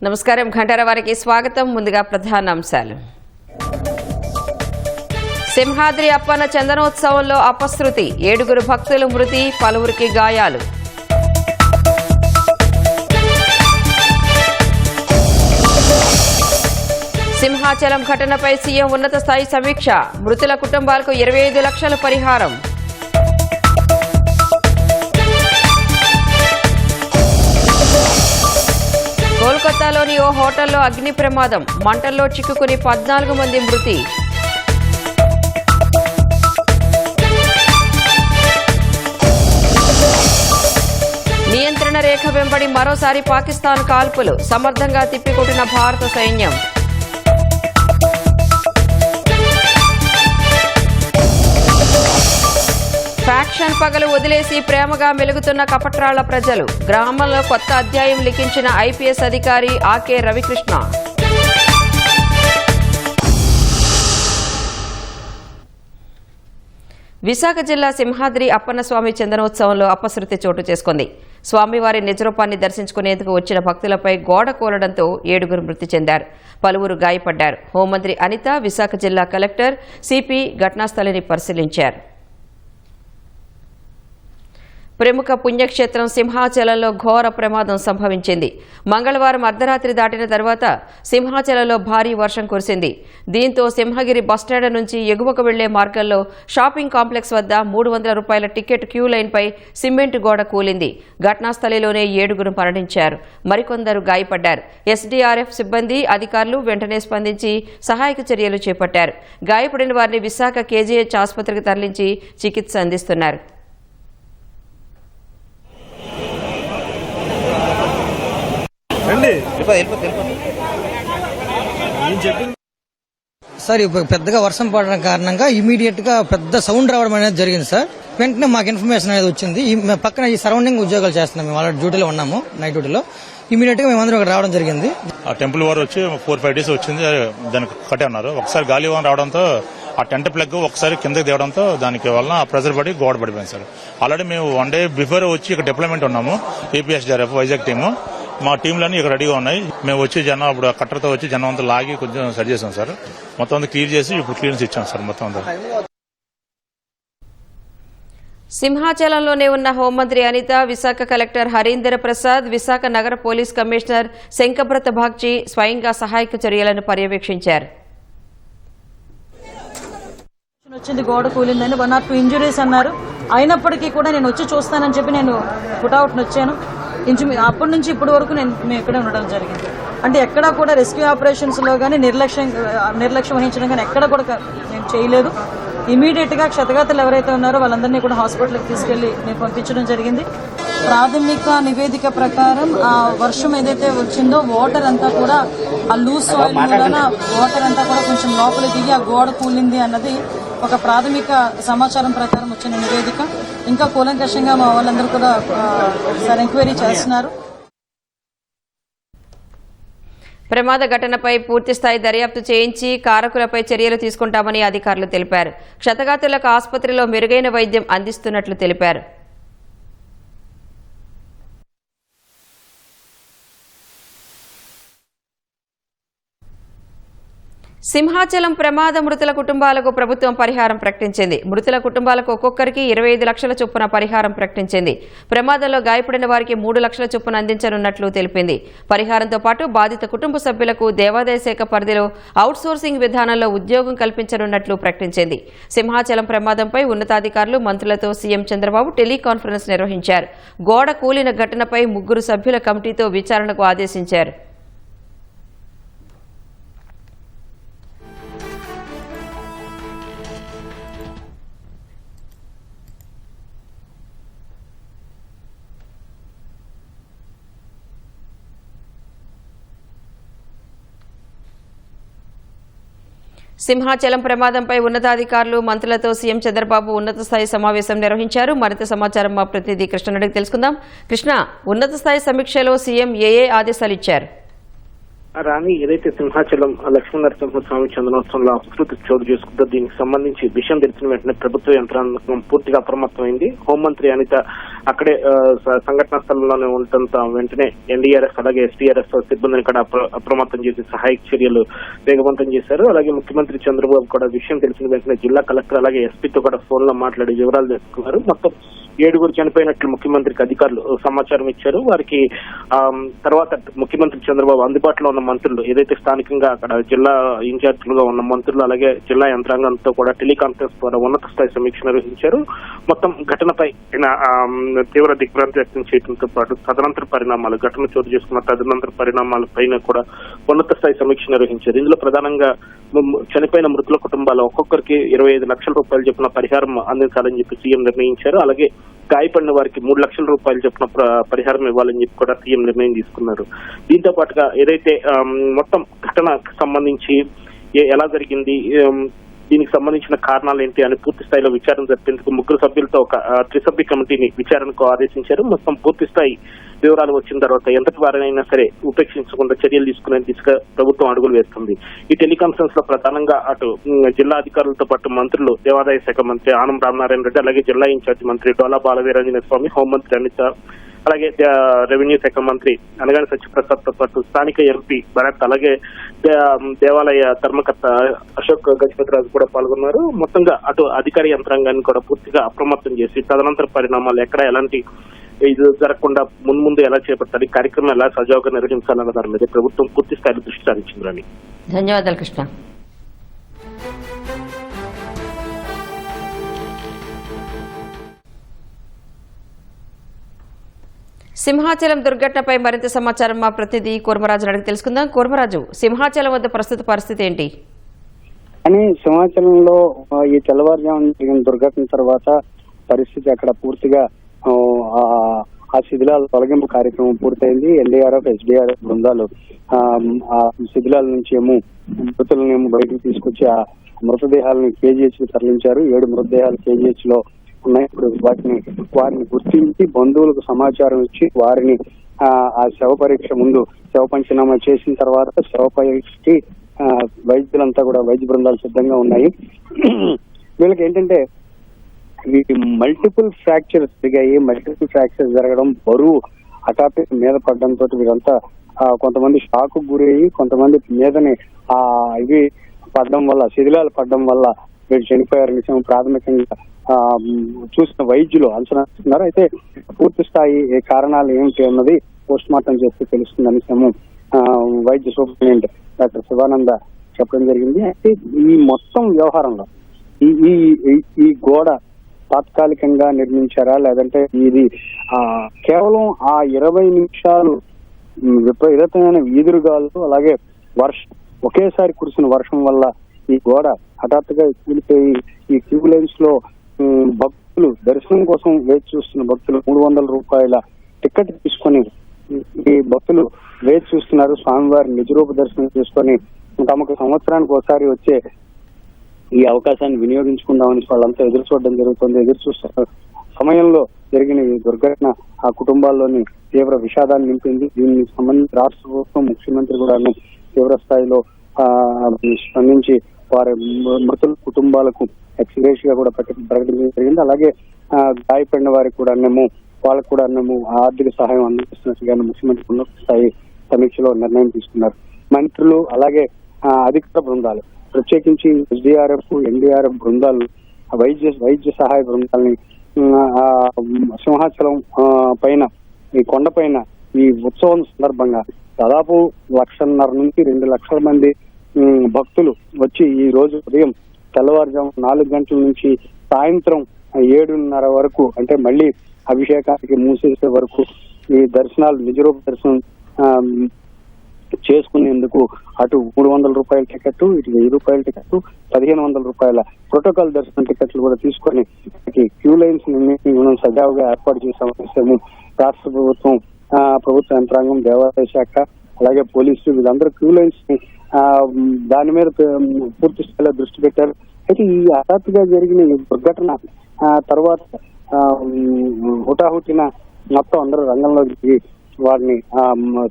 నమస్కారం. ఘంటార వారికి స్వాగతం. ముందుగా ప్రధాన అంశాలు. సింహాద్రి అప్పన్న చందనోత్సవంలో అపశృతి, 7 భక్తులు మృతి, పలువురికి గాయాలు. సింహాచలం ఘటనపై సీఎం ఉన్నత స్థాయి సమీక్ష, మృతుల కుటుంబాలకు 25 లక్షల పరిహారం. కోల్కతాలోని ఓ హోటల్లో అగ్ని ప్రమాదం, మంటల్లో చిక్కుకుని 14 మంది మృతి. నియంత్రణ రేఖ వెంబడి మరోసారి పాకిస్తాన్ కాల్పులు, సమర్థంగా తిప్పికొట్టిన భారత సైన్యం. ఫ్యాక్షన్ పగలు వదిలేసి ప్రేమగా మెలుగుతున్న కపట్రాళ్ల ప్రజలు, గ్రామంలో కొత్త అధ్యాయం లిఖించిన ఐపీఎస్ అధికారి ఆకే రవికృష్ణ. విశాఖ జిల్లా సింహాద్రి అప్పన్నస్వామి చందనోత్సవంలో అపశృతి చోటు చేసుకుంది. స్వామివారి నిజరూపాన్ని దర్శించుకునేందుకు వచ్చిన భక్తులపై గోడ కూలడంతో 7 మృతి చెందారు, పలువురు గాయపడ్డారు. హోంమంత్రి అనిత, విశాఖ జిల్లా కలెక్టర్ సిపి ఘటనాస్థలిని పరిశీలించారు. ప్రముఖ పుణ్యక్షేత్రం సింహాచలంలో ఘోర ప్రమాదం సంభవించింది. మంగళవారం అర్ధరాత్రి దాటిన తర్వాత సింహాచలంలో భారీ వర్షం కురిసింది. దీంతో సింహగిరి బస్టాండ్ నుంచి ఎగువకు వెళ్లే మార్గంలో షాపింగ్ కాంప్లెక్స్ వద్ద 300 రూపాయల టికెట్ క్యూ లైన్పై సిమెంట్ గోడ కూలింది. ఘటనాస్థలిలోనే 7 మరణించారు, మరికొందరు గాయపడ్డారు. ఎస్డీఆర్ఎఫ్ సిబ్బంది, అధికారులు వెంటనే స్పందించి సహాయక చర్యలు చేపట్టారు. గాయపడిన వారిని విశాఖ కేజీహెచ్ ఆసుపత్రికి తరలించి చికిత్స అందిస్తున్నారు. సార్ పెద్దగా వర్షం పడడం కారణంగా ఇమీడియట్ గా పెద్ద సౌండ్ రావడం అనేది జరిగింది సార్. వెంటనే మాకు ఇన్ఫర్మేషన్ అనేది వచ్చింది. పక్కన ఈ సరౌండింగ్ ఉద్యోగాలు చేస్తున్నాం, మేము ఆల్రెడీ డ్యూటీలో ఉన్నాము, నైట్ డ్యూటీలో. ఇమీడియట్ గా మేమందరం ఇక్కడ రావడం జరిగింది. ఆ టెంపుల్ వారు వచ్చి 4-5 డేస్ వచ్చింది, దానికి కట్టే ఉన్నారు. ఒకసారి గాలి వాన రావడంతో ఆ టెంట్ ప్లగ్ ఒకసారి కిందకి దిగడంతో దానికి వలన ప్రెజర్ పడి గోడ పడిపోయింది సార్. ఆల్రెడీ మేము 1 డే బిఫోర్ వచ్చి ఇక్కడ డిప్లాయ్మెంట్ ఉన్నాము, ఏపీఎస్డీఆర్ఎఫ్ వైజాగ్ టీము. మా టీంలన్నీ ఇక్కడ రెడీగా ఉన్నాయి. మేము వచ్చి జనం అప్పుడు కట్టర్తో వచ్చి జనం అంతా లాగి కొంచెం సరి చేసాం సార్. మొత్తం అంతా క్లియర్ చేసి ఇప్పుడు క్లియరెన్స్ ఇచ్చాం సార్ మొత్తం అంతా. సింహాచలంలోనే ఉన్న హోంమంత్రి అనిత, విశాఖ కలెక్టర్ హరీందర్ ప్రసాద్, విశాఖ నగర పోలీస్ కమిషనర్ శంకబ్రత బాగ్చి స్వయంగా సహాయక చర్యలను పర్యవేక్షించారు. వచ్చింది, గోడ కూలిందని 1 or 2 ఇంజురీస్ అన్నారు. అయినప్పటికీ కూడా నేను వచ్చి చూస్తానని చెప్పి నేను పుట్అవుట్ వచ్చాను. అప్పటి నుంచి ఇప్పటి వరకు మేము ఇక్కడే ఉండడం జరిగింది. అంటే ఎక్కడా కూడా రెస్క్యూ ఆపరేషన్స్ లో కానీ నిర్లక్ష్యం వహించడం కానీ ఎక్కడ కూడా మేము చేయలేదు. ఇమీడియట్ గా క్షతగాతులు ఎవరైతే ఉన్నారో వాళ్ళందరినీ కూడా హాస్పిటల్కి తీసుకెళ్లి మేము పంపించడం జరిగింది. ప్రాథమిక నివేదిక ప్రకారం ఆ వర్షం ఏదైతే వచ్చిందో వాటర్ అంతా కూడా ఆ లూజ్ సాయిల్ వలన వాటర్ అంతా కూడా కొంచెం లోపలికి దిగి ఆ గోడ కూలింది అన్నది ఒక ప్రాథమిక సమాచారం ప్రకారం వచ్చిన నివేదిక. ఇంకా కూలంకషంగా మా వాళ్ళందరూ కూడా సార్ ఎంక్వైరీ చేస్తున్నారు. ప్రమాద ఘటనపై పూర్తిస్థాయి దర్యాప్తు చేయించి కారకులపై చర్యలు తీసుకుంటామని అధికారులు తెలిపారు. క్షతగాతులకు ఆసుపత్రిలో మెరుగైన వైద్యం అందిస్తున్నట్లు తెలిపారు. సింహాచలం ప్రమాద మృతుల కుటుంబాలకు ప్రభుత్వం పరిహారం ప్రకటించింది. మృతుల కుటుంబాలకు ఒక్కొక్కరికి 25 లక్షల చొప్పున పరిహారం ప్రకటించింది. ప్రమాదంలో గాయపడిన వారికి 3 లక్షల చొప్పున అందించనున్నట్లు తెలిపింది. పరిహారంతో పాటు బాధిత కుటుంబ సభ్యులకు దేవాదాయ శాఖ పరిధిలో అవుట్సోర్సింగ్ విధానంలో ఉద్యోగం కల్పించనున్నట్లు ప్రకటించింది. సింహాచలం ప్రమాదంపై ఉన్నతాధికారులు, మంత్రులతో సీఎం చంద్రబాబు టెలికాన్ఫరెన్స్ నిర్వహించారు. గోడ కూలిన ఘటనపై 3 సభ్యుల కమిటీతో విచారణకు ఆదేశించారు. సింహాచలం ప్రమాదంపై ఉన్నతాధికారులు, మంత్రులతో సీఎం చంద్రబాబు ఉన్నత స్థాయి సమావేశం నిర్వహించారు. మరింత సమాచారం మా ప్రతినిధి కృష్ణ అడిగి తెలుసుకుందాం. కృష్ణ, ఉన్నత స్థాయి సమీక్షలో సీఎం ఏ ఆదేశాలు ఇచ్చారు? రాణి, ఏదైతే సింహాచలం లక్ష్మీనరసింహస్వామి చందనోత్సవంలో అపశృతి చోటు చేసుకుందో దీనికి సంబంధించి విషయం తెలిసిన వెంటనే ప్రభుత్వ యంత్రాంగం పూర్తిగా అప్రమత్తమైంది. హోంమంత్రి అనిత అక్కడే సంఘటనా స్థలంలోనే ఉండటంతో వెంటనే ఎన్డీఆర్ఎఫ్ అలాగే ఎస్డీఆర్ఎఫ్ సిబ్బందిని కూడా అప్రమత్తం చేసి సహాయక చర్యలు వేగవంతం చేశారు. అలాగే ముఖ్యమంత్రి చంద్రబాబు కూడా విషయం తెలిసిన వెంటనే జిల్లా కలెక్టర్ అలాగే ఎస్పీతో కూడా ఫోన్ లో మాట్లాడి వివరాలు తెలుసుకున్నారు. మొత్తం 7 చనిపోయినట్లు ముఖ్యమంత్రికి అధికారులు సమాచారం ఇచ్చారు. వారికి తర్వాత ముఖ్యమంత్రి చంద్రబాబు అందుబాటులో ఉన్న మంత్రులు ఏదైతే స్థానికంగా అక్కడ జిల్లా ఇన్ఛార్జీలుగా ఉన్న మంత్రులు అలాగే జిల్లా యంత్రాంగంతో కూడా టెలికాన్ఫరెన్స్ ద్వారా ఉన్నత స్థాయి సమీక్ష నిర్వహించారు. మొత్తం ఘటనపై తీవ్ర దిగ్భ్రాంతి వ్యక్తం చేయడంతో పాటు తదనంతర పరిణామాలు, ఘటన చోటు చేసుకున్న తదనంతర పరిణామాలపైన కూడా ఉన్నత స్థాయి సమీక్ష నిర్వహించారు. ఇందులో ప్రధానంగా చనిపోయిన మృతుల కుటుంబాలు ఒక్కొక్కరికి 25 లక్షల రూపాయలు చొప్పున పరిహారం అందించాలని చెప్పి సీఎం నిర్ణయించారు. అలాగే గాయపడిన వారికి 3 లక్షల రూపాయలు చొప్పున పరిహారం ఇవ్వాలని చెప్పి కూడా సీఎం నిర్ణయం తీసుకున్నారు. దీంతో పాటుగా ఏదైతే మొత్తం ఘటనకు సంబంధించి ఎలా జరిగింది, దీనికి సంబంధించిన కారణాలు ఏంటి అని పూర్తి స్థాయిలో విచారణ జరిపేందుకు 3 సభ్యులతో ఒక త్రిసభ్య కమిటీని విచారణకు ఆదేశించారు. మొత్తం పూర్తి స్థాయి వివరాలు వచ్చిన తర్వాత ఎంతటి వారినైనా సరే ఉపేక్షించకుండా చర్యలు తీసుకునే దిశగా ప్రభుత్వం అడుగులు వేస్తుంది. ఈ టెలికాన్ఫరెన్స్ లో ప్రధానంగా అటు జిల్లా అధికారులతో పాటు మంత్రులు, దేవాదాయ శాఖ మంత్రి ఆనం రామనారాయణ రెడ్డి, అలాగే జిల్లా ఇన్ఛార్జి మంత్రి డోలా బాలవీరాంజనేయ స్వామి, హోంమంత్రి అనిత, అలాగే రెవెన్యూ శాఖ మంత్రి అనగాని సత్యప్రసాద్ తో పాటు స్థానిక ఎంపీ భరత్, అలాగే దేవాలయ ధర్మకర్త అశోక్ గజపతిరాజు కూడా పాల్గొన్నారు. మొత్తంగా అటు అధికార యంత్రాంగాన్ని కూడా పూర్తిగా అప్రమత్తం చేసి తదనంతర పరిణామాలు ఎక్కడ ఎలాంటి ఇది జరగకుండా ముందు ఎలా చేపట్టాలి, కార్యక్రమం ఎలా సజావుగా నిర్వహించాలన్న దాని మీద ప్రభుత్వం పూర్తి స్థాయిలో దృష్టి సారించిందని. ధన్యవాదాలు కృష్ణ. సింహాచలం దుర్ఘటనపై మరింత సమాచారం మా ప్రతినిధి కూర్మరాజు అడిగి తెలుసుకుందాం. కూర్మరాజు, సింహాచలం వద్ద ప్రస్తుత పరిస్థితి ఏంటి? అని సింహాచలంలో ఈ తెల్లవారుజామున జరిగిన దుర్ఘటన తర్వాత పరిస్థితి అక్కడ పూర్తిగా ఆ శిథిలాల తొలగింపు కార్యక్రమం పూర్తయింది. ఎన్డీఆర్ఎఫ్, ఎస్డీఆర్ఎఫ్ బృందాలు ఆ శిథిలాల నుంచి మృతులను బయటకు తీసుకొచ్చి ఆ మృతదేహాలను కేజీహెచ్ కి తరలించారు. 7 మృతదేహాలు కేజీహెచ్ లో ఉన్నాయి. ఇప్పుడు వారిని గుర్తించి బంధువులకు సమాచారం ఇచ్చి వారిని ఆ శవ పరీక్ష ముందు శవ పంచనామా చేసిన తర్వాత శవ పరీక్షకి వైద్యులంతా కూడా వైద్య బృందాలు సిద్ధంగా ఉన్నాయి. వీళ్ళకి ఏంటంటే మల్టిపుల్ ఫ్రాక్చర్స్ జరిగాయి. మల్టిపుల్ ఫ్రాక్చర్స్ జరగడం, బరువు హఠాత్తు మీద పడడంతో వీరంతా కొంతమంది షాక్ గురయ్యి, కొంతమంది మీదని ఇవి పడడం వల్ల, శిథిలాలు పడడం వల్ల వీళ్ళు చనిపోయారు. నిజం ప్రాథమికంగా చూసిన వైద్యులు అంచనా వేస్తున్నారు. అయితే పూర్తి స్థాయి కారణాలు ఏమిటి అన్నది పోస్ట్ మార్టం చేస్తే తెలుస్తుందని వైద్య సూపరింటెండెంట్ డాక్టర్ శివానంద చెప్పడం జరిగింది. అయితే ఈ మొత్తం వ్యవహారంలో ఈ గోడ తాత్కాలికంగా నిర్మించారా, లేదంటే ఇది కేవలం ఆ 20 నిమిషాలు విపరీతమైన ఈదురుగాలు అలాగే వర్షం, ఒకేసారి కురిసిన వర్షం వల్ల ఈ గోడ హఠాత్తుగా కూలిపోయి ఈ క్యూ లైన్స్ లో భక్తులు దర్శనం కోసం వేచి చూస్తున్న భక్తులు 300 రూపాయల టికెట్ తీసుకొని ఈ భక్తులు వేచి చూస్తున్నారు. స్వామివారి నిజరూప దర్శనం చేసుకొని తమకు సంవత్సరానికి ఒకసారి వచ్చే ఈ అవకాశాన్ని వినియోగించుకుందామని వాళ్ళంతా ఎదురు చూడడం జరుగుతుంది. ఎదురు చూస్తున్న సమయంలో జరిగిన ఈ దుర్ఘటన ఆ కుటుంబాల్లోని తీవ్ర విషాదాన్ని నింపింది. దీనికి సంబంధించి రాష్ట్ర ప్రభుత్వం, ముఖ్యమంత్రి కూడా తీవ్ర స్థాయిలో స్పందించి వారి మృతుల కుటుంబాలకు ఎక్స్గ్రేషియా కూడా ప్రకటించడం జరిగింది. అలాగే గాయపడిన వారికి కూడా వాళ్ళకు కూడా ఆర్థిక సహాయం అందిస్తున్నట్టుగా ముఖ్యమంత్రి ఉన్నత స్థాయి సమీక్షలో నిర్ణయం తీసుకున్నారు. మంత్రులు అలాగే అధికార బృందాలు, ప్రత్యేకించి ఎస్డీఆర్ఎఫ్, ఎన్డీఆర్ఎఫ్ బృందాలు, వైద్య సహాయ బృందాలని సింహాచలం పైన, ఈ కొండపైన ఈ ఉత్సవం సందర్భంగా దాదాపు 1.5 నుంచి 2 లక్షల మంది భక్తులు వచ్చి ఈ రోజు ఉదయం తెల్లవారుజాము 4 గంటల నుంచి సాయంత్రం 7:30 వరకు, అంటే మళ్ళీ అభిషేకానికి మూసేసే వరకు ఈ దర్శనాలు, నిజరూప దర్శనం చేసుకునేందుకు అటు 300 రూపాయల టికెట్, ఇటు 1000 రూపాయల టికెట్, 1500 రూపాయల ప్రోటోకాల్ దర్శనం టికెట్లు కూడా తీసుకొని క్యూ లైన్స్ మనం సజావుగా ఏర్పాటు చేసాము. రాష్ట్ర ప్రభుత్వం, ప్రభుత్వ యంత్రాంగం, దేవాదాయ శాఖ అలాగే పోలీసులు వీళ్ళందరూ క్యూ లైన్స్ దాని మీద పూర్తి స్థాయిలో దృష్టి పెట్టారు. అయితే ఈ హఠాత్తుగా జరిగిన ఈ దుర్ఘటన తర్వాత హుటాహుటిన మొత్తం అందరూ రంగంలోకి వారిని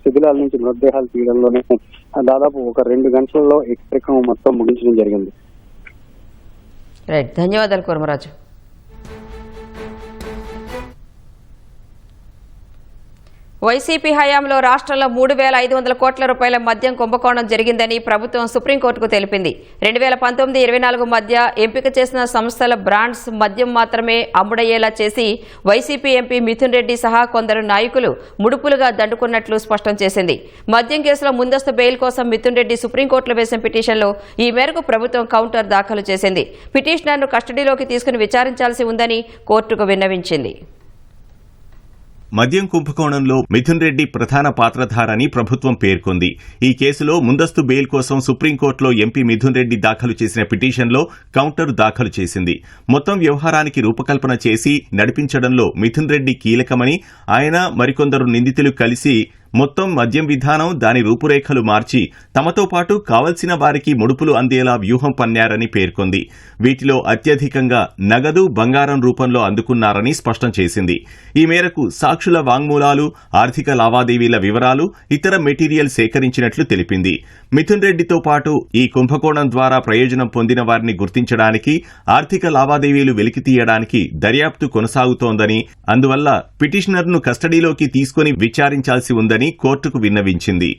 శిథిలాల నుంచి మృతదేహాలు తీయడంలోనే దాదాపు ఒక 2 గంటలలో ఈ కార్యక్రమం మొత్తం ముగించడం జరిగింది. రైట్, ధన్యవాదాలు కూర్మరాజు. వైసీపీ హయాంలో రాష్ట్రంలో 3,500 కోట్ల రూపాయల మద్యం కుంభకోణం జరిగిందని ప్రభుత్వం సుప్రీంకోర్టుకు తెలిపింది. 2019-24 మధ్య ఎంపిక చేసిన సంస్థల బ్రాండ్స్ మద్యం మాత్రమే అమ్ముడయ్యేలా చేసి వైసీపీ ఎంపీ మిథున్ రెడ్డి సహా కొందరు నాయకులు ముడుపులుగా దండుకున్నట్లు స్పష్టం చేసింది. మద్యం కేసులో ముందస్తు బెయిల్ కోసం మిథున్ రెడ్డి సుప్రీంకోర్టులో వేసిన పిటిషన్లో ఈ మేరకు ప్రభుత్వం కౌంటర్ దాఖలు చేసింది. పిటిషనర్ను కస్టడీలోకి తీసుకుని విచారించాల్సి ఉందని కోర్టుకు విన్నవించింది. మద్యం కుంభకోణంలో మిథున్ రెడ్డి ప్రధాన పాత్రధారని ప్రభుత్వం పేర్కొంది. ఈ కేసులో ముందస్తు బెయిల్ కోసం సుప్రీంకోర్టులో ఎంపీ మిథున్ రెడ్డి దాఖలు చేసిన పిటిషన్లో కౌంటర్ దాఖలు చేసింది. మొత్తం వ్యవహారానికి రూపకల్పన చేసి నడిపించడంలో మిథున్ రెడ్డి కీలకమని, ఆయన మరికొందరు నిందితులు కలిసి మొత్తం మద్యం విధానం, దాని రూపురేఖలు మార్చి తమతో పాటు కావలసిన వారికి ముడుపులు అందేలా వ్యూహం పన్నారని పేర్కొంది. వీటిలో అత్యధికంగా నగదు, బంగారం రూపంలో అందుకున్నారని స్పష్టం చేసింది. ఈ మేరకు సాక్షుల వాంగ్మూలాలు, ఆర్థిక లావాదేవీల వివరాలు, ఇతర మెటీరియల్ సేకరించినట్లు తెలిపింది. మిథున్ రెడ్డితో పాటు ఈ కుంభకోణం ద్వారా ప్రయోజనం పొందిన వారిని గుర్తించడానికి, ఆర్థిక లావాదేవీలు వెలికితీయడానికి దర్యాప్తు కొనసాగుతోందని, అందువల్ల పిటిషనర్ను కస్టడీలోకి తీసుకుని విచారించాల్సి ఉందని కోర్టుకు విన్నవించింది.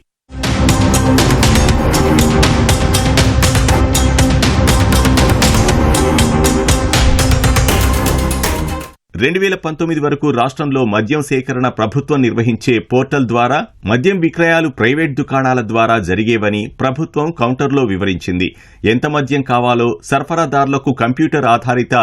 2019 వరకు రాష్ట్రంలో మద్యం సేకరణ ప్రభుత్వం నిర్వహించే పోర్టల్ ద్వారా, మద్యం విక్రయాలు ప్రైవేట్ దుకాణాల ద్వారా జరిగేవని ప్రభుత్వం కౌంటర్లో వివరించింది. ఎంత మద్యం కావాలో సరఫరాదారులకు కంప్యూటర్ ఆధారిత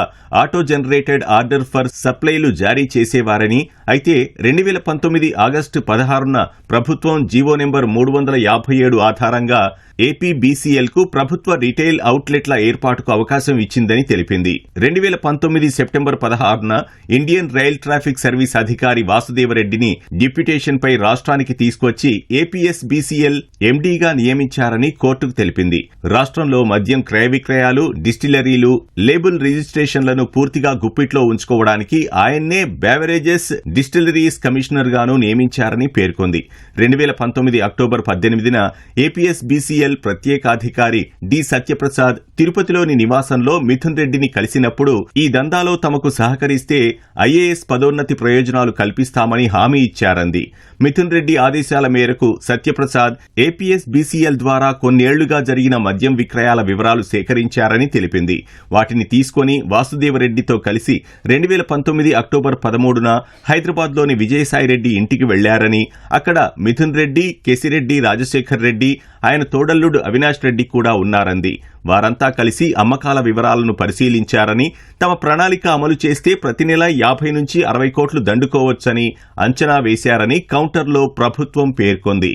ఆటో జనరేటెడ్ ఆర్డర్ ఫర్ సప్లైలు జారీ చేసేవారని, అయితే 2019 ఆగస్టు 16న ప్రభుత్వం జీవో నెంబర్ 357 ఆధారంగా ఏపీబీసీఎల్కు ప్రభుత్వ రిటైల్ అవుట్లెట్ల ఏర్పాటుకు అవకాశం ఇచ్చిందని తెలిపింది. 2019 సెప్టెంబర్ 16న ఇండియన్ రైల్ ట్రాఫిక్ సర్వీస్ అధికారి వాసుదేవరెడ్డిని డిప్యుటేషన్పై రాష్ట్రానికి తీసుకొచ్చి ఏపీఎస్బీసీఎల్ ఎండీగా నియమించారని కోర్టుకు తెలిపింది. రాష్ట్రంలో మద్యం క్రయ విక్రయాలు, డిస్టిలరీలు, లేబుల్ రిజిస్ట్రేషన్లను పూర్తిగా గుప్పిట్లో ఉంచుకోవడానికి ఆయన్నే బెవరేజెస్ డిస్టిలరీస్ కమిషనర్ గాను నియమించారని పేర్కొంది. 2019 అక్టోబర్ 18న ఏపీఎస్బీసీఎల్ ప్రత్యేకాధికారి డి సత్యప్రసాద్ తిరుపతిలోని నివాసంలో మిథున్ రెడ్డిని కలిసినప్పుడు ఈ దందాలో తమకు సహకరిస్తే ఐఏఎస్ పదోన్నతి ప్రయోజనాలు కల్పిస్తామని హామీ ఇచ్చారంది. మిథున్ రెడ్డి ఆదేశాల మేరకు సత్యప్రసాద్ ఏపీఎస్బీసీఎల్ ద్వారా కొన్నేళ్లుగా జరిగిన మద్యం విక్రయాల వివరాలు సేకరించారని తెలిపింది. వాటిని తీసుకుని వాసుదేవరెడ్డితో కలిసి 2019 అక్టోబర్ 13న హైదరాబాద్లోని విజయసాయిరెడ్డి ఇంటికి వెళ్లారని, అక్కడ మిథున్ రెడ్డి, కేసిరెడ్డి రాజశేఖర్ రెడ్డి, ఆయన తోడల్లుడు అవినాష్ రెడ్డి కూడా ఉన్నారంది. వారంతా కలిసి అమ్మకాల వివరాలను పరిశీలించారని, తమ ప్రణాళిక అమలు చేస్తే ప్రతి నెల 50 నుంచి 60 కోట్లు దండుకోవచ్చని అంచనా వేశారని కౌంటర్లో ప్రభుత్వం పేర్కొంది.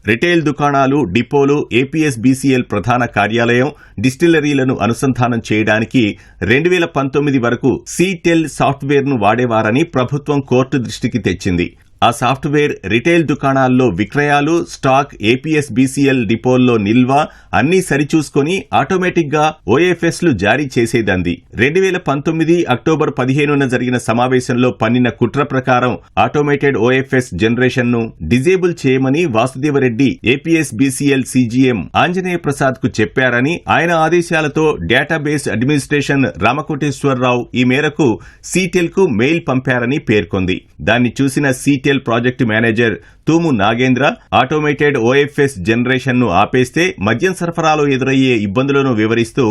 రిటైల్ దుకాణాలు, డిపోలు, ఏపీఎస్బీసీఎల్ ప్రధాన కార్యాలయం, డిస్టిలరీలను అనుసంధానం చేయడానికి 2019 వరకు సీటెల్ సాఫ్ట్వేర్ను వాడేవారని ప్రభుత్వం కోర్టు దృష్టికి తెచ్చింది. ఆ సాఫ్ట్వేర్ రిటైల్ దుకాణాల్లో విక్రయాలు, స్టాక్, ఏపీఎస్బీసీఎల్ డిపోల్లో నిల్వ అన్నీ సరిచూసుకుని ఆటోమేటిక్ గా ఓఎఫ్ఎస్లు జారీ చేసేదంది. 2019 అక్టోబర్ 15న జరిగిన సమావేశంలో పన్నిన కుట్ర ప్రకారం ఆటోమేటెడ్ ఓఎఫ్ఎస్ జనరేషన్ ను డిజేబుల్ చేయమని వాసుదేవరెడ్డి ఏపీఎస్బీసీఎల్ సీజీఎం ఆంజనేయ ప్రసాద్ కు చెప్పారని, ఆయన ఆదేశాలతో డేటాబేస్ అడ్మినిస్ట్రేషన్ రామకోటేశ్వరరావు ఈ మేరకు సీటెల్ కు మెయిల్ పంపారని పేర్కొంది. దాన్ని చూసిన సీటెల్ ప్రాజెక్టు మేనేజర్ తూము నాగేంద్ర ఆటోమేటెడ్ ఓఎఫ్ఎస్ జనరేషన్ ను ఆపేస్తే మద్యం సరఫరాలో ఎదురయ్యే ఇబ్బందులను వివరిస్తూ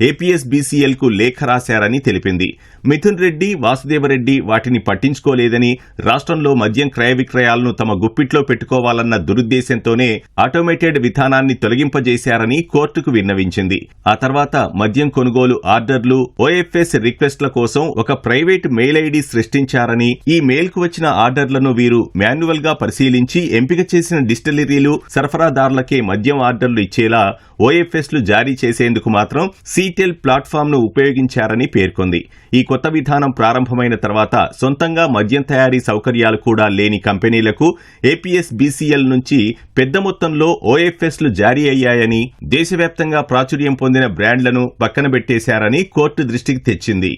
ఏపీఎస్బీసీఎల్ కు లేఖ రాశారని తెలిపింది. మిథున్ రెడ్డి, వాసుదేవరెడ్డి వాటిని పట్టించుకోలేదని, రాష్ట్రంలో మద్యం క్రయ విక్రయాలను తమ గుప్పిట్లో పెట్టుకోవాలన్న దురుద్దేశంతోనే ఆటోమేటెడ్ విధానాన్ని తొలగింపజేశారని కోర్టుకు విన్నవించింది. ఆ తర్వాత మద్యం కొనుగోలు ఆర్డర్లు, ఓఎఫ్ఎస్ రిక్వెస్ట్ల కోసం ఒక ప్రైవేట్ మెయిల్ ఐడి సృష్టించారని, ఈ మెయిల్ కు వచ్చిన ఆర్డర్లను వీరు అధికారులు మాన్యువల్ గా పరిశీలించి ఎంపిక చేసిన డిస్టిలరీలు సరఫరాదారులకే మద్యం ఆర్డర్లు ఇచ్చేలా ఓఎఫ్ఎస్లు జారీ చేసేందుకు మాత్రం సీటెల్ ప్లాట్ఫామ్ ను ఉపయోగించారని పేర్కొంది. ఈ కొత్త విధానం ప్రారంభమైన తర్వాత సొంతంగా మద్యం తయారీ సౌకర్యాలు కూడా లేని కంపెనీలకు ఏపీఎస్బీసీఎల్ నుంచి పెద్ద మొత్తంలో ఓఎఫ్ఎస్లు జారీ అయ్యాయని, దేశవ్యాప్తంగా ప్రాచుర్యం పొందిన బ్రాండ్లను పక్కన పెట్టేశారని కోర్టు దృష్టికి తెచ్చింది.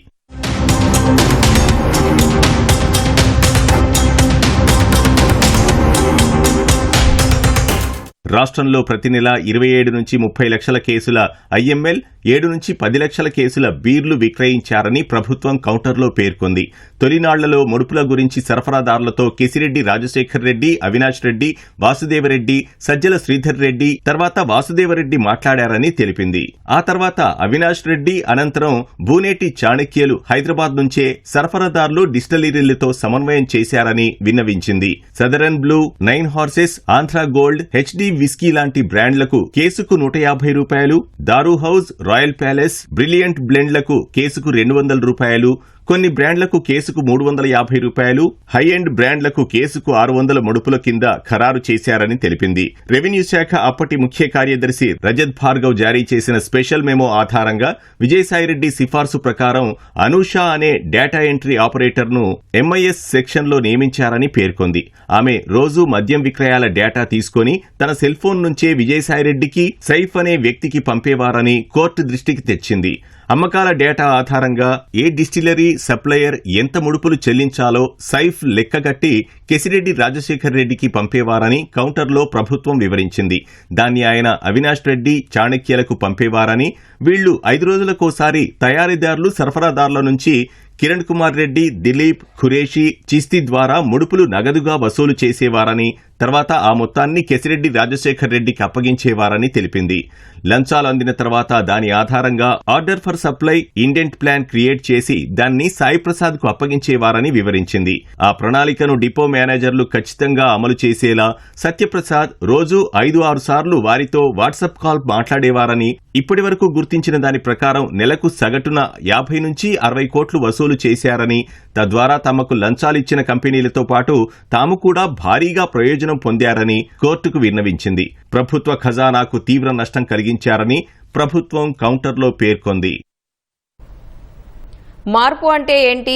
రాష్ట్రంలో ప్రతి నెల 27 నుంచి 30 లక్షల కేసుల ఐఎంఎల్, 7 నుంచి 10 లక్షల కేసుల బీర్లు విక్రయించారని ప్రభుత్వం కౌంటర్లో పేర్కొంది. తొలినాళ్లలో ముడుపుల గురించి సరఫరాదారులతో కేసిరెడ్డి రాజశేఖర్ రెడ్డి, అవినాష్ రెడ్డి, వాసుదేవరెడ్డి, సజ్జల శ్రీధర్ రెడ్డి, తర్వాత వాసుదేవరెడ్డి మాట్లాడారని తెలిపింది. ఆ తర్వాత అవినాష్ రెడ్డి అనంతరం బూనేటి చాణక్యలు హైదరాబాద్ నుంచే సరఫరాదారులు డిస్టిలరీలతో సమన్వయం చేశారని విన్నవించింది. Southern Blue, 9 Horses, Andhra Gold, HD whisky లాంటి బ్రాండ్లకు కేసుకు 150 రూపాయలు, Daru House, Royal Palace, Brilliant బ్లెండ్లకు కేసుకు 200 రూపాయలు, కొన్ని బ్రాండ్లకు కేసుకు 350 రూపాయలు, హై ఎండ్ బ్రాండ్లకు కేసుకు 600 ముడుపుల కింద ఖరారు చేశారని తెలిపింది. రెవెన్యూ శాఖ అప్పటి ముఖ్య కార్యదర్శి రజత్ భార్గవ్ జారీ చేసిన స్పెషల్ మెమో ఆధారంగా విజయసాయిరెడ్డి సిఫార్సు ప్రకారం అనూష అనే డేటా ఎంట్రీ ఆపరేటర్ను ఎంఐఎస్ సెక్షన్లో నియమించారని పేర్కొంది. ఆమె రోజు మద్యం విక్రయాల డేటా తీసుకుని తన సెల్ ఫోన్ నుంచే విజయసాయిరెడ్డికి సైఫ్ అనే వ్యక్తికి పంపేవారని కోర్టు దృష్టికి తెచ్చింది. అమ్మకాల డేటా ఆధారంగా ఏ డిస్టిలరీ సప్లయర్ ఎంత ముడుపులు చెల్లించాలో సైఫ్ లెక్కగట్టి కేసిరెడ్డి రాజశేఖర్ రెడ్డికి పంపేవారని కౌంటర్లో ప్రభుత్వం వివరించింది. దాన్ని ఆయన అవినాష్ రెడ్డి, చాణక్యలకు పంపేవారని, వీళ్లు 5 రోజులకోసారి తయారీదారులు, సరఫరాదారుల నుంచి కిరణ్ కుమార్ రెడ్డి, దిలీప్, ఖురేషి, చిస్తీ ద్వారా ముడుపులు నగదుగా వసూలు చేసేవారని, తర్వాత ఆ మొత్తాన్ని కేసిరెడ్డి రాజశేఖర్ రెడ్డికి అప్పగించేవారని తెలిపింది. లంచాలు అందిన తర్వాత దాని ఆధారంగా order for supply indent plan create చేసి దాన్ని సాయి ప్రసాద్ కు అప్పగించేవారని వివరించింది. ఆ ప్రణాళికను డిపో మేనేజర్లు ఖచ్చితంగా అమలు చేసేలా సత్యప్రసాద్ రోజు 5-6 సార్లు వారితో వాట్సాప్ కాల్ మాట్లాడేవారని, ఇప్పటి వరకు గుర్తించిన దాని ప్రకారం నెలకు సగటున 50 నుంచి 60 కోట్లు వసూలు చేశారని, తద్వారా తమకు లంచాలిచ్చిన కంపెనీలతో పాటు తాము కూడా భారీగా ప్రయోజనం పొందారని కోర్టుకు విన్నవించింది. ప్రభుత్వ ఖజానాకు తీవ్ర నష్టం కలిగించారని ప్రభుత్వం కౌంటర్లో పేర్కొంది. మార్పు అంటే ఏంటి?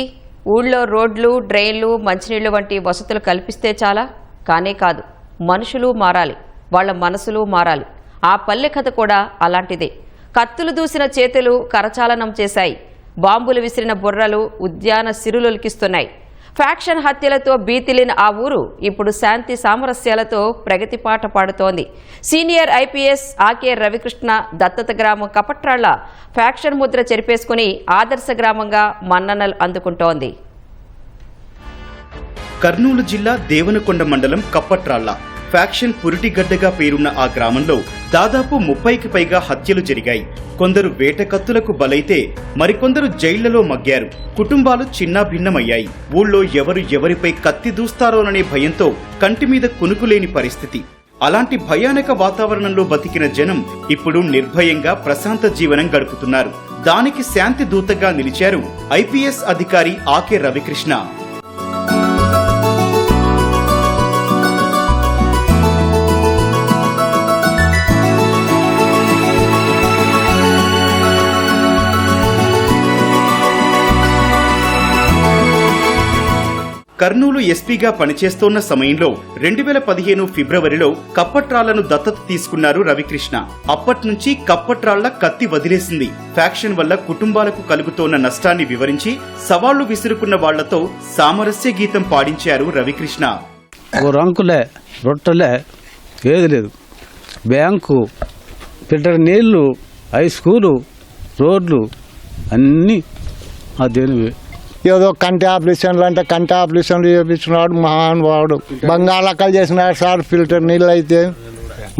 ఊళ్ళో రోడ్లు, డ్రైన్లు, మంచినీళ్లు వంటి వసతులు కల్పిస్తే చాలా? కానే కాదు. మనుషులు మారాలి, వాళ్ల మనసులు మారాలి. ఆ పల్లె కథ కూడా అలాంటిదే. కత్తులు దూసిన చేతులు కరచాలనం చేశాయి. బాంబులు విసిరిన బుర్రలు ఉద్యాన సిరులొలికిస్తున్నాయి. ఫ్యాక్షన్ హత్యలతో బీతిలిన ఆ ఊరు ఇప్పుడు శాంతి సామరస్యాలతో ప్రగతి పాట పాడుతోంది. సీనియర్ ఐపీఎస్ ఆకే రవికృష్ణ దత్తత గ్రామం కపట్రాళ్ల ఫ్యాక్షన్ ముద్ర చెరిపేసుకుని ఆదర్శ గ్రామంగా మన్ననలు అందుకుంటోంది. కర్నూలు జిల్లా దేవనకొండ మండలం కప్పట్రాళ్ల ఫ్యాక్షన్ పురిటిగడ్డగా పేరున్న ఆ గ్రామంలో దాదాపు 30కి పైగా హత్యలు జరిగాయి. కొందరు వేట కత్తులకు బలైతే మరికొందరు జైళ్లలో మగ్గారు. కుటుంబాలు చిన్నాభిన్నమయ్యాయి. ఊళ్ళో ఎవరు ఎవరిపై కత్తి దూస్తారోననే భయంతో కంటి మీద కునుకులేని పరిస్థితి. అలాంటి భయానక వాతావరణంలో బతికిన జనం ఇప్పుడు నిర్భయంగా ప్రశాంత జీవనం గడుపుతున్నారు. దానికి శాంతి దూతగా నిలిచారు ఐపీఎస్ అధికారి ఆకే రవికృష్ణ. కర్నూలు ఎస్పీగా పనిచేస్తోన్న సమయంలో 2015 ఫిబ్రవరిలో కప్పట్రాళ్లను దత్తత తీసుకున్నారు రవికృష్ణ. అప్పట్నుంచి కప్పట్రాళ్ల కత్తి వదిలేసింది. ఫ్యాక్షన్ వల్ల కుటుంబాలకు కలుగుతోన్న నష్టాన్ని వివరించి సవాళ్లు విసురుకున్న వాళ్లతో సామరస్య గీతం పాడించారు రవికృష్ణ. రంకులే, రొట్టెలే, ఏది లేదు. బ్యాంకు, ఫిల్టర్ నీళ్లు, హై స్కూలు, రోడ్లు అన్నీ ఆ దేనివే. ఏదో కంటి ఆపరేషన్లు అంటే కంటి ఆపరేషన్లు చేయించినాడు మహానుభావుడు. బంగాళాకాలు చేసినాడు సార్. ఫిల్టర్ నీళ్ళు అయితే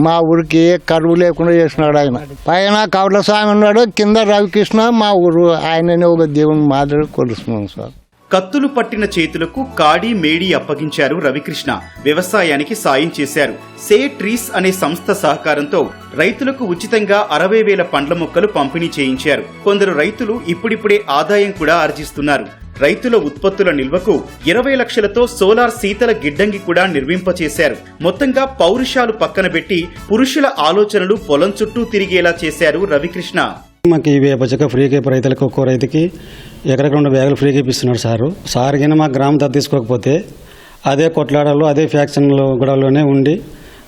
మా ఊరికి ఏ కరువు లేకుండా చేసినాడు ఆయన. పైన కౌల స్వామి ఉన్నాడు, కింద రవికృష్ణ. మా ఊరు ఆయననే ఒక దేవుని మాదిరి కొలుస్తున్నాం సార్. కత్తులు పట్టిన చేతులకు కాడి మేడి అప్పగించారు రవికృష్ణ. వ్యవసాయానికి సాయం చేశారు. సే ట్రీస్ అనే సంస్థ సహకారంతో రైతులకు ఉచితంగా 60,000 పండ్ల మొక్కలు పంపిణీ చేయించారు. కొందరు రైతులు ఇప్పుడిప్పుడే ఆదాయం కూడా ఆర్జిస్తున్నారు. రైతుల ఉత్పత్తుల నిల్వకు 20 లక్షలతో సోలార్ శీతల గిడ్డంగి కూడా నిర్మింపచేశారు. మొత్తంగా పౌరుషాలు పక్కన పెట్టి పురుషుల ఆలోచనలు పొలం చుట్టూ తిరిగేలా చేశారు రవికృష్ణ. మాకు ఈ వేపచక్క ఫ్రీగా రైతులకు ఒక్కో రైతుకి ఎకరకు 2 బ్యాగులు ఫ్రీగా ఇప్పిస్తున్నాడు సార్ కింద మా గ్రామం దత్తు తీసుకోకపోతే అదే కొట్లాడలు అదే ఫ్యాక్షన్లు గొడవలోనే ఉండి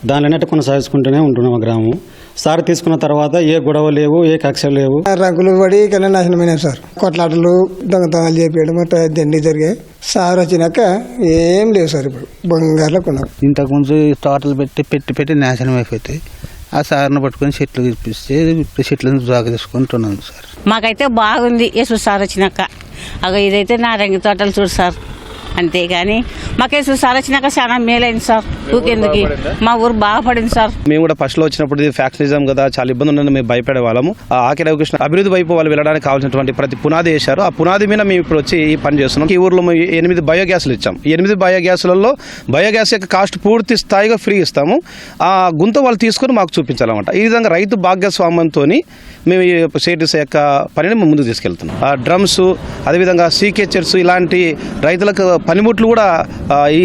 దానిలోనే కొనసాగించుకుంటూనే ఉంటున్నాం మా గ్రామం. సార్ తీసుకున్న తర్వాత ఏ గొడవ లేవు, ఏ కక్షలు లేవు. రంగులు పడి కన్నా నాశనమైనాయి సార్. కొట్లాటలు దొంగతనాలు చేపేయడం దండి జరిగాయి. సార్ వచ్చినాక ఏం లేవు సార్. ఇప్పుడు బంగారులో కొన్నాం. ఇంతకుముందు తోటలు పెట్టి నాశనం అయిపోతాయి. ఆ సార్ను పట్టుకొని చెట్లు ఇప్పిస్తే చెట్లను జాగ్రత్త తీసుకుంటున్నాను సార్. మాకైతే బాగుంది యేసు సార్ వచ్చినాక. ఇదైతే నారంగి తోటలు చూడు సార్, అంతేగాని మాకేసు సార్ వచ్చినాక చాలా మేలైంది సార్. ఊకెందుకు మా ఊరు బాగుపడింది సార్. మేము కూడా ఫస్ట్ లో వచ్చినప్పుడు ఇది ఫ్యాక్షనిజం కదా, చాలా ఇబ్బంది ఉందని మేము భయపడే వాళ్ళము. ఆకి రవికృష్ణ అభివృద్ధి వైపు వాళ్ళు వెళ్ళడానికి కావాల్సినటువంటి ప్రతి పునాది వేశారు. ఆ పునాది మీద మేము ఇప్పుడు వచ్చి ఈ పని చేస్తున్నాం. ఈ ఊర్లో 8 బయోగ్యాస్లు ఇచ్చాం. 8 బయోగ్యాస్లలో బయోగ్యాస్ యొక్క కాస్ట్ పూర్తి స్థాయిగా ఫ్రీ ఇస్తాము. ఆ గుంత వాళ్ళు తీసుకొని మాకు చూపించాలన్నమాట. ఈ విధంగా రైతు భాగస్వామ్యంతో మేము ఈ సేటిస్ యొక్క పనిని ముందుకు తీసుకెళ్తున్నాం. ఆ డ్రమ్స్, అదేవిధంగా సీకేచర్స్ ఇలాంటి రైతులకు పనిముట్లు కూడా ఈ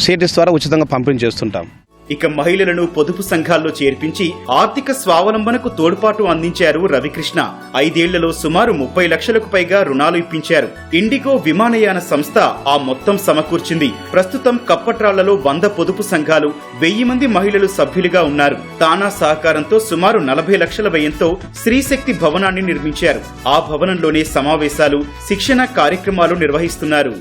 సేటిస్ ద్వారా ఉచితంగా పంపిణీ చేస్తుంటాం. ఇక మహిళలను పొదుపు సంఘాల్లో చేర్పించి ఆర్థిక స్వావలంబనకు తోడ్పాటు అందించారు రవికృష్ణ. 5 ఏళ్లలో సుమారు 30 లక్షలకు పైగా రుణాలు ఇప్పించారు. ఇండిగో విమానయాన సంస్థ ఆ మొత్తం సమకూర్చింది. ప్రస్తుతం కప్పట్రాళ్లలో 100 పొదుపు సంఘాలు, 1000 మంది మహిళలు సభ్యులుగా ఉన్నారు. తానా సహకారంతో సుమారు 40 లక్షల వ్యయంతో శ్రీశక్తి భవనాన్ని నిర్మించారు. ఆ భవనంలోనే సమావేశాలు, శిక్షణ కార్యక్రమాలు నిర్వహిస్తున్నారు.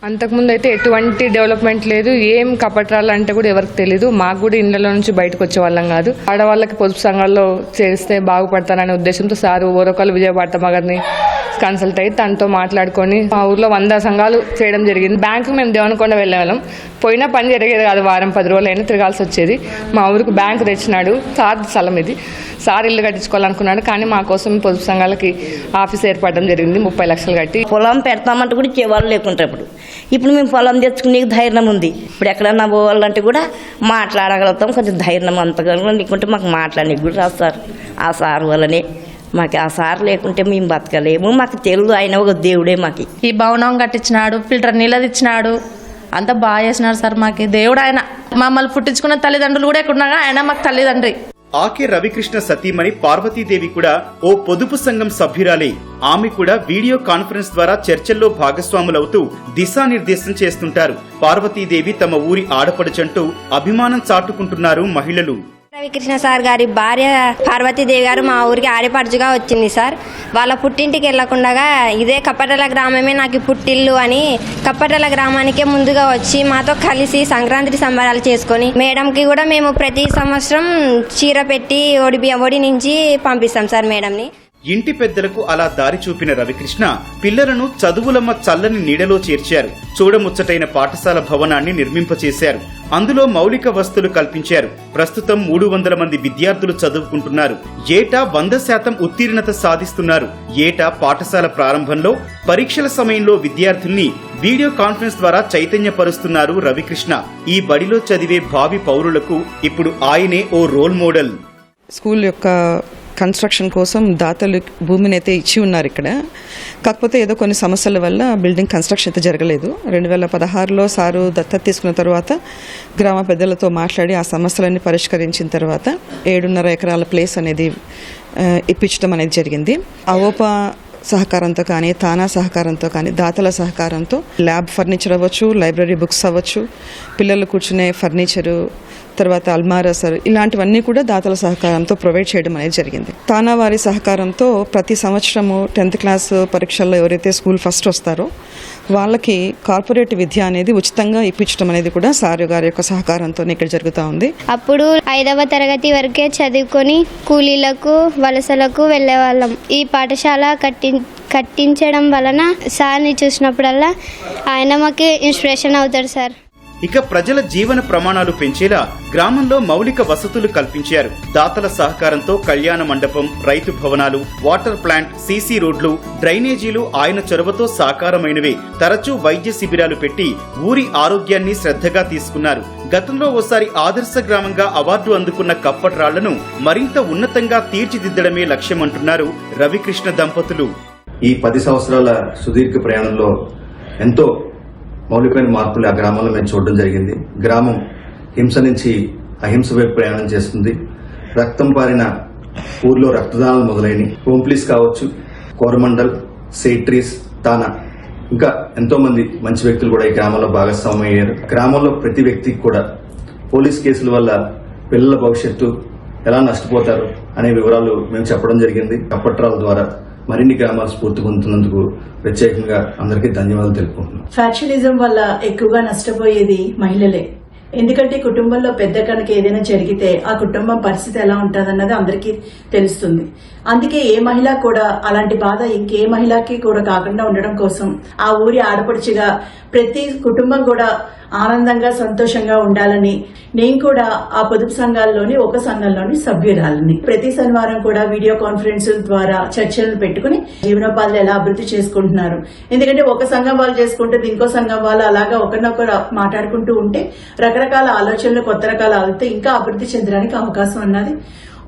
అంతకుముందు అయితే ఎటువంటి డెవలప్మెంట్ లేదు. ఏం కపట్రాలు అంటే కూడా ఎవరికి తెలియదు. మాకు కూడా ఇళ్లలో నుంచి బయటకు వచ్చే వాళ్ళం కాదు. ఆడవాళ్ళకి పొదుపు సంఘాల్లో చేస్తే బాగుపడతాననే ఉద్దేశంతో సారు ఓరకలు విజయభారతమ్మ గారిని కన్సల్ట్ అయ్యి తనతో మాట్లాడుకొని మా ఊర్లో 100 సంఘాలు చేయడం జరిగింది. బ్యాంకు మేము దేవనకొండ వెళ్ళేవాళ్ళం. పోయినా పని జరిగేది కాదు. వారం 10 రోజులు అయినా తిరగాల్సి వచ్చేది. మా ఊరికి బ్యాంకు తెచ్చినాడు. సార్ స్థలం ఇది. సార్ ఇల్లు కట్టించుకోవాలనుకున్నాడు. కానీ మా కోసం పొదుపు సంఘాలకి ఆఫీస్ ఏర్పడడం జరిగింది. 30 లక్షలు కట్టి. పొలం పెడతామంటే కూడా ఇచ్చేవాళ్ళు లేకుంటారు. ఇప్పుడు మేము పొలం తెచ్చుకునే ధైర్యం ఉంది. ఇప్పుడు ఎక్కడన్నా పోవాలంటే కూడా మాట్లాడగలుగుతాం. కొంచెం ధైర్యం అంతగా లేకుంటే మాకు మాట్లాడడానికి కూడా రాదు సార్. ఆ సార్ వల్లనే మాకు, ఆ సార్ లేకుంటే మేము బతకలేము. మాకు తెలుగు ఆయన ఒక దేవుడే. మాకు ఈ భవనం కట్టించినాడు, ఫిల్టర్ నీళ్ళది ఇచ్చినాడు, అంతా బాగా చేసినాడు సార్. మాకు దేవుడు ఆయన. మమ్మల్ని పుట్టించుకున్న తల్లిదండ్రులు కూడా ఎక్కడున్నాగా ఆయన మాకు తల్లిదండ్రి. ఆకే రవికృష్ణ సతీమణి పార్వతీదేవి కూడా ఓ పొదుపు సంఘం సభ్యురాలే. ఆమె కూడా వీడియో కాన్ఫరెన్స్ ద్వారా చర్చల్లో భాగస్వాములవుతూ దిశానిర్దేశం చేస్తుంటారు. పార్వతీదేవి తమ ఊరి ఆడపడుచంటూ అభిమానం చాటుకుంటున్నారు మహిళలు. రవికృష్ణ సార్ గారి భార్య పార్వతీదేవి గారు మా ఊరికి ఆడపడుచుగా వచ్చింది సార్. వాళ్ళ పుట్టింటికి వెళ్లకుండా ఇదే కప్పటల గ్రామమే నాకు పుట్టిల్లు అని కప్పటల గ్రామానికే ముందుగా వచ్చి మాతో కలిసి సంక్రాంతి సంబరాలు చేసుకొని మేడంకి కూడా మేము ప్రతి సంవత్సరం చీర పెట్టి ఒడి నుంచి పంపిస్తాం సార్ మేడంని. ఇంటి పెద్దలకు అలా దారి చూపిన రవికృష్ణ పిల్లలను చదువులమ్మ చల్లని నీడలో చేర్చారు. చూడముచ్చటైన పాఠశాల భవనాన్ని నిర్మింపచేశారు. అందులో మౌలిక వసతులు కల్పించారు. ప్రస్తుతం 300 మంది విద్యార్థులు చదువుకుంటున్నారు. ఏటా 100% ఉత్తీర్ణత సాధిస్తున్నారు. ఏటా పాఠశాల ప్రారంభంలో, పరీక్షల సమయంలో విద్యార్థుల్ని వీడియో కాన్ఫరెన్స్ ద్వారా చైతన్యపరుస్తున్నారు రవికృష్ణ. ఈ బడిలో చదివే భావి పౌరులకు ఇప్పుడు ఆయనే ఓ రోల్ మోడల్. స్కూల్ యొక్క కన్స్ట్రక్షన్ కోసం దాతలు భూమిని అయితే ఇచ్చి ఉన్నారు ఇక్కడ. కాకపోతే ఏదో కొన్ని సమస్యల వల్ల బిల్డింగ్ కన్స్ట్రక్షన్ అయితే జరగలేదు. 2016లో సారు దత్తత తీసుకున్న తర్వాత గ్రామ పెద్దలతో మాట్లాడి ఆ సమస్యలన్నీ పరిష్కరించిన తర్వాత 7.5 ఎకరాల ప్లేస్ అనేది ఇప్పించడం అనేది జరిగింది. అవోపా సహకారంతో కానీ, తానా సహకారంతో కానీ, దాతల సహకారంతో ల్యాబ్ ఫర్నిచర్ అవ్వచ్చు, లైబ్రరీ బుక్స్ అవ్వచ్చు, పిల్లలు కూర్చునే ఫర్నిచరు, తర్వాత అల్మారా సార్, ఇలాంటివన్నీ కూడా దాతల సహకారంతో ప్రొవైడ్ చేయడం అనేది జరిగింది. తానా వారి సహకారంతో ప్రతి సంవత్సరము 10th క్లాస్ పరీక్షల్లో ఎవరైతే స్కూల్ ఫస్ట్ వస్తారో వాళ్ళకి కార్పొరేట్ విద్య అనేది ఉచితంగా ఇప్పించడం అనేది కూడా సార్ గారి యొక్క సహకారంతో ఇక్కడ జరుగుతూ ఉంది. అప్పుడు 5వ తరగతి వరకే చదువుకొని కూలీలకు, వలసలకు వెళ్ళేవాళ్ళం. ఈ పాఠశాల కట్టించడం వలన సార్ని చూసినప్పుడల్లా ఆయన మాకు ఇన్స్పిరేషన్ అవుతాడు సార్. ఇక ప్రజల జీవన ప్రమాణాలు పెంచేలా గ్రామంలో మౌలిక వసతులు కల్పించారు. దాతల సహకారంతో కళ్యాణ మండపం, రైతు భవనాలు, వాటర్ ప్లాంట్, సీసీ రోడ్లు, డ్రైనేజీలు ఆయన చొరవతో సాకారమైనవే. తరచూ వైద్య శిబిరాలు పెట్టి ఊరి ఆరోగ్యాన్ని శ్రద్ధగా తీసుకున్నారు. గతంలో ఓసారి ఆదర్శ గ్రామంగా అవార్డు అందుకున్న కప్పట్రాళ్లను మరింత ఉన్నతంగా తీర్చిదిద్దడమే లక్ష్యమంటున్నారు రవికృష్ణ దంపతులు. ఈ 10 సంవత్సరాల సుదీర్ఘ ప్రయాణంలో ఎంతో మౌలికమైన మార్పులు ఆ గ్రామంలో మేము చూడడం జరిగింది. గ్రామం హింస నుంచి అహింస వైపు ప్రయాణం చేస్తుంది. రక్తం పారిన ఊర్లో రక్తదానాలు మొదలైనవి. హోంప్లీస్ కావచ్చు, కోరమండల్, సేట్రీస్, తానా, ఇంకా ఎంతో మంది మంచి వ్యక్తులు కూడా ఈ గ్రామంలో భాగస్వామ్యం అయ్యారు. గ్రామంలో ప్రతి వ్యక్తికి కూడా పోలీస్ కేసుల వల్ల పిల్లల భవిష్యత్తు ఎలా నష్టపోతారు అనే వివరాలు మేము చెప్పడం జరిగింది. కప్పట్రాల ద్వారా మరిన్ని గ్రామాలు స్ఫూర్తి పొందుతున్నందుకు ప్రత్యేకంగా అందరికీ ధన్యవాదాలు తెలుపుకుంటున్నాం. ఫ్యాక్షనిజం వల్ల ఎక్కువగా నష్టపోయేది మహిళలే. ఎందుకంటే కుటుంబంలో పెద్ద కనుక ఏదైనా జరిగితే ఆ కుటుంబం పరిస్థితి ఎలా ఉంటుందన్నది అందరికీ తెలుస్తుంది. అందుకే ఏ మహిళ కూడా అలాంటి బాధ ఇంకే మహిళకి కూడా కాకుండా ఉండడం కోసం ఆ ఊరి ఆడపడుచుగా ప్రతి కుటుంబం కూడా ఆనందంగా సంతోషంగా ఉండాలని నేను కూడా ఆ పొదుపు సంఘాల్లోని ఒక సంఘంలోని సభ్యురాలని ప్రతి శనివారం కూడా వీడియో కాన్ఫరెన్స్ ద్వారా చర్చలను పెట్టుకుని జీవనోపాధులు ఎలా అభివృద్ధి చేసుకుంటున్నారు. ఎందుకంటే ఒక సంఘం వాళ్ళు చేసుకుంటుంది ఇంకో సంఘం వాళ్ళు అలాగా ఒకరినొకరు మాట్లాడుకుంటూ ఉంటే రకరకాల ఆలోచనలు కొత్త రకాల ఆలోచనతో ఇంకా అభివృద్ధి చెందడానికి అవకాశం అన్నది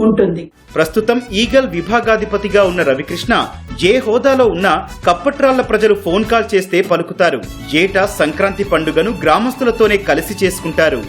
ఉంటుంది. ప్రస్తుతం ఈగల్ విభాగాధిపతిగా ఉన్న రవికృష్ణ ఏ హోదాలో ఉన్నా కప్పట్రాళ్ల ప్రజలు ఫోన్ కాల్ చేస్తే పలుకుతారు. ఏటా సంక్రాంతి పండుగను గ్రామస్తులతోనే కలిసి చేసుకుంటారు.